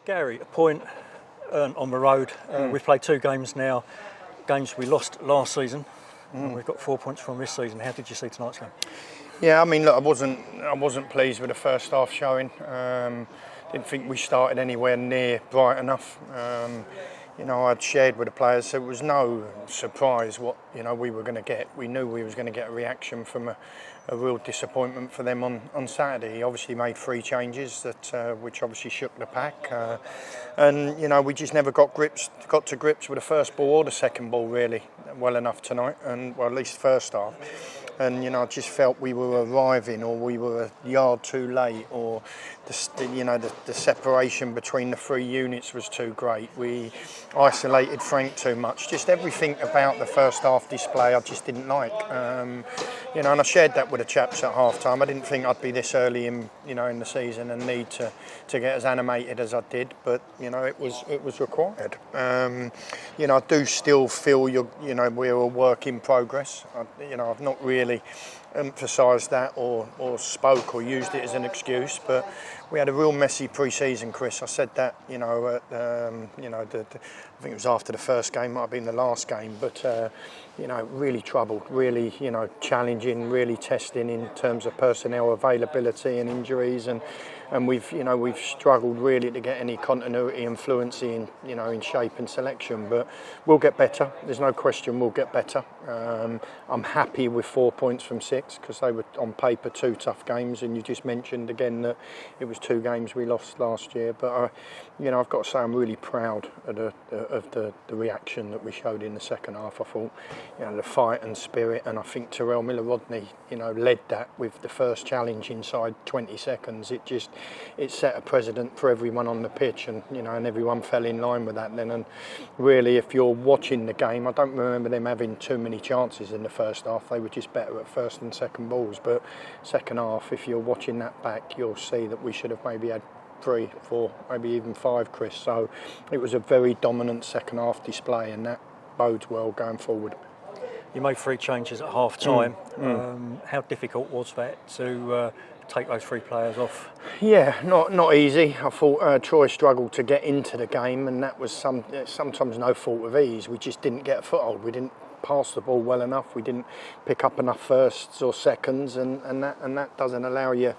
Gary, a point earned on the road. We've played 2 games now, games we lost last season. And we've got 4 points from this season. How did you see tonight's game? Yeah, I mean, look, I wasn't pleased with the first half showing. Didn't think we started anywhere near bright enough. I'd shared with the players, so it was no surprise what we were going to get. We knew we was going to get a reaction from a real disappointment for them on Saturday. He obviously made 3 changes which obviously shook the pack, and we just never got to grips with the first ball or the second ball really well enough tonight, and well, at least first half. And I just felt we were arriving, or we were a yard too late, or the separation between the 3 units was too great. We isolated Frank too much. Just everything about the first half display I just didn't like. And I shared that with the chaps at half time. I didn't think I'd be this early in the season and need to get as animated as I did, but it was required. I do still feel we're a work in progress. I've not really emphasised that or spoke or used it as an excuse, but we had a real messy pre-season, Chris. I said that I think it was after the first game, might have been the last game, but really troubled, really challenging, really testing in terms of personnel availability and injuries, and we've struggled really to get any continuity and fluency in shape and selection, but we'll get better. There's no question we'll get better. I'm happy with 4 points from 6 because they were on paper 2 tough games, and you just mentioned again that it was 2 games we lost last year. But I've got to say I'm really proud of the reaction that we showed in the second half. I thought the fight and spirit, and I think Terrell Miller-Rodney led that with the first challenge inside 20 seconds. It set a precedent for everyone on the pitch, and and everyone fell in line with that then. And really, if you're watching the game, I don't remember them having too many chances in the first half. They were just better at first and second balls. But second half, if you're watching that back, you'll see that we should have maybe had 3, 4, maybe even 5, Chris. So it was a very dominant second half display, and that bodes well going forward. You made 3 changes at half time. How difficult was that to take those 3 players off? Yeah, not easy. I thought Troy struggled to get into the game, and that was sometimes no fault of his. We just didn't get a foothold. We didn't pass the ball well enough. We didn't pick up enough firsts or seconds, and that doesn't allow you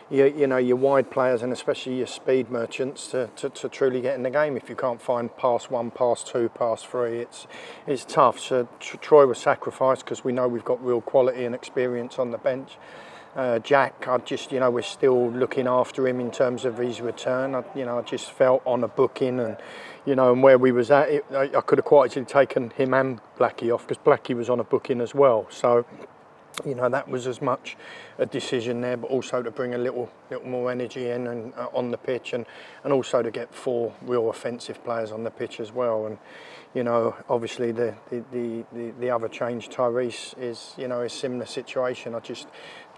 your wide players, and especially your speed merchants, to truly get in the game. If you can't find pass 1, pass 2, pass 3, it's tough. So Troy was sacrificed because we know we've got real quality and experience on the bench. Jack, we're still looking after him in terms of his return. I just felt on a booking, and and where we was at, I could have quite easily taken him and Blackie off because Blackie was on a booking as well. So that was as much a decision there, but also to bring a little more energy in and on the pitch, and also to get 4 real offensive players on the pitch as well. And obviously the other change, Tyrese, is a similar situation. I just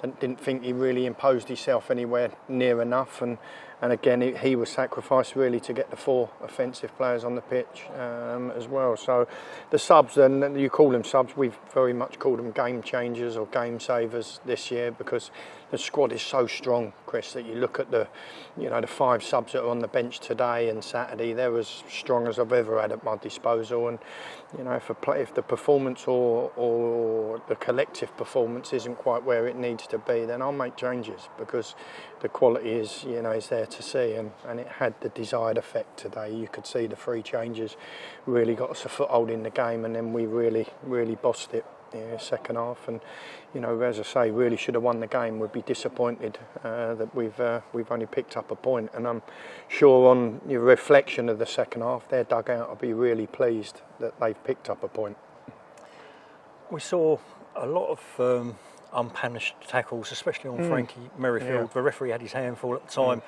didn't think he really imposed himself anywhere near enough, and again he was sacrificed really to get the 4 offensive players on the pitch as well. So the subs, and you call them subs, we've very much called them game changers or game savers this year, because the squad is so strong, Chris, that you look at the 5 subs that are on the bench today and Saturday, they're as strong as I've ever had at my disposal. And if the performance or the collective performance isn't quite where it needs to be, then I'll make changes, because the quality is there to see, and it had the desired effect today. You could see the 3 changes really got us a foothold in the game, and then we really bossed it. Second half, and as I say, really should have won the game. We'd be disappointed that we've only picked up a point, and I'm sure on your reflection of the second half, their dugout will be really pleased that they've picked up a point. We saw a lot of unpunished tackles, especially on Frankie Merrifield. Yeah. The referee had his handful at the time.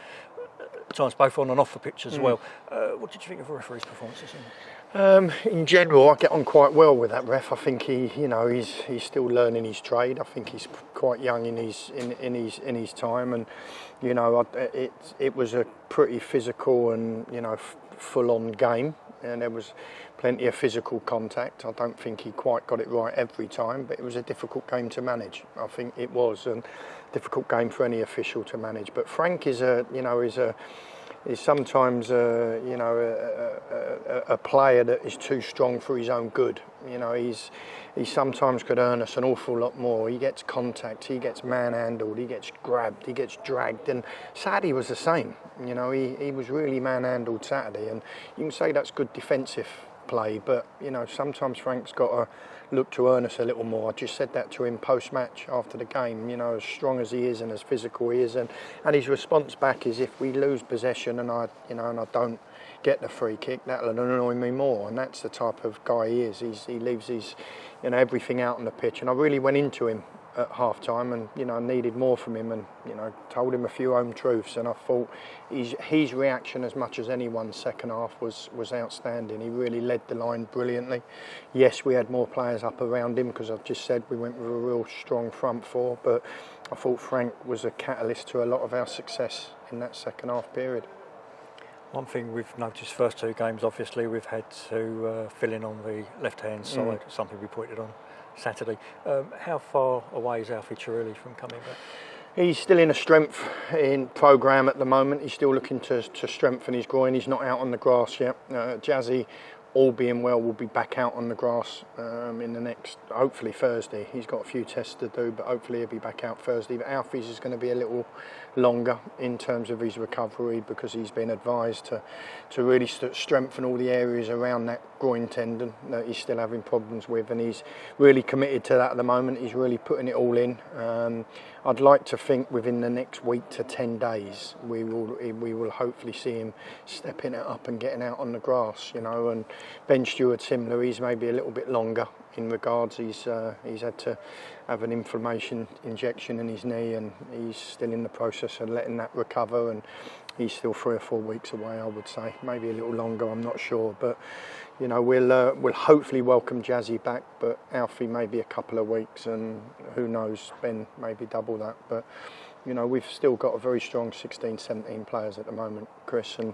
At times both on and off the pitch as well. What did you think of the referee's performances? In general, I get on quite well with that ref. I think he's still learning his trade. I think he's quite young in his time, and it was a pretty physical and full-on game, and there was plenty of physical contact. I don't think he quite got it right every time, but it was a difficult game to manage. I think it was, and difficult game for any official to manage. But Frank is a is sometimes a player that is too strong for his own good. You know, he sometimes could earn us an awful lot more. He gets contact, he gets manhandled, he gets grabbed, he gets dragged, and Saturday was the same. You know, he was really manhandled Saturday, and you can say that's good defensive play, but you know, sometimes Frank's got to look to earn us a little more. I just said that to him post-match after the game. You know, as strong as he is and as physical he is, and his response back is, if we lose possession and I don't get the free kick, that'll annoy me more. And that's the type of guy he is. He leaves his, you know, everything out on the pitch. And I really went into him at half time, and you know, needed more from him, and you know, told him a few home truths, and I thought his reaction, as much as anyone's second half, was outstanding. He really led the line brilliantly. Yes, we had more players up around him, because I've just said we went with a real strong front four, but I thought Frank was a catalyst to a lot of our success in that second half period. One thing we've noticed first two games, obviously we've had to fill in on the left-hand side, something we pointed on Saturday. How far away is Alfie Chirilli from coming back? He's still in a strength programme at the moment. He's still looking to strengthen his groin. He's not out on the grass yet. Jazzy, all being well, will be back out on the grass in the next, hopefully Thursday. He's got a few tests to do, but hopefully he'll be back out Thursday. But Alfie's is going to be a little longer in terms of his recovery, because he's been advised to really strengthen all the areas around that groin tendon that he's still having problems with, and he's really committed to that at the moment. He's really putting it all in. I'd like to think within the next week to 10 days we will hopefully see him stepping it up and getting out on the grass, you know. And Ben Stewart similar, he's maybe a little bit longer in regards. He's had to have an inflammation injection in his knee, and he's still in the process of letting that recover, and he's still 3 or 4 weeks away, I would say, maybe a little longer, I'm not sure. But you know, we'll hopefully welcome Jazzy back, but Alfie maybe a couple of weeks, and who knows, Ben maybe double that. But you know, we've still got a very strong 16, 17 players at the moment, Chris, and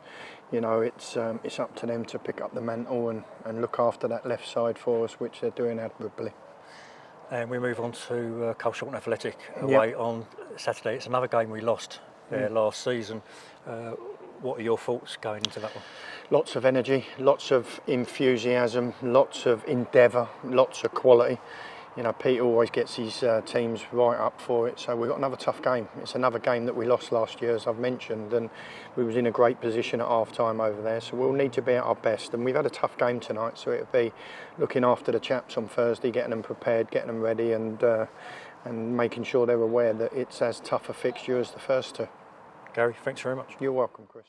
you know, it's up to them to pick up the mantle and look after that left side for us, which they're doing admirably. And we move on to Culshorten Athletic away on Saturday. It's another game we lost there last season. What are your thoughts going into that one? Lots of energy, lots of enthusiasm, lots of endeavour, lots of quality. You know, Pete always gets his teams right up for it, so we've got another tough game. It's another game that we lost last year, as I've mentioned, and we was in a great position at half-time over there, so we'll need to be at our best. And we've had a tough game tonight, so it'll be looking after the chaps on Thursday, getting them prepared, getting them ready, and making sure they're aware that it's as tough a fixture as the first two. Gary, thanks very much. You're welcome, Chris.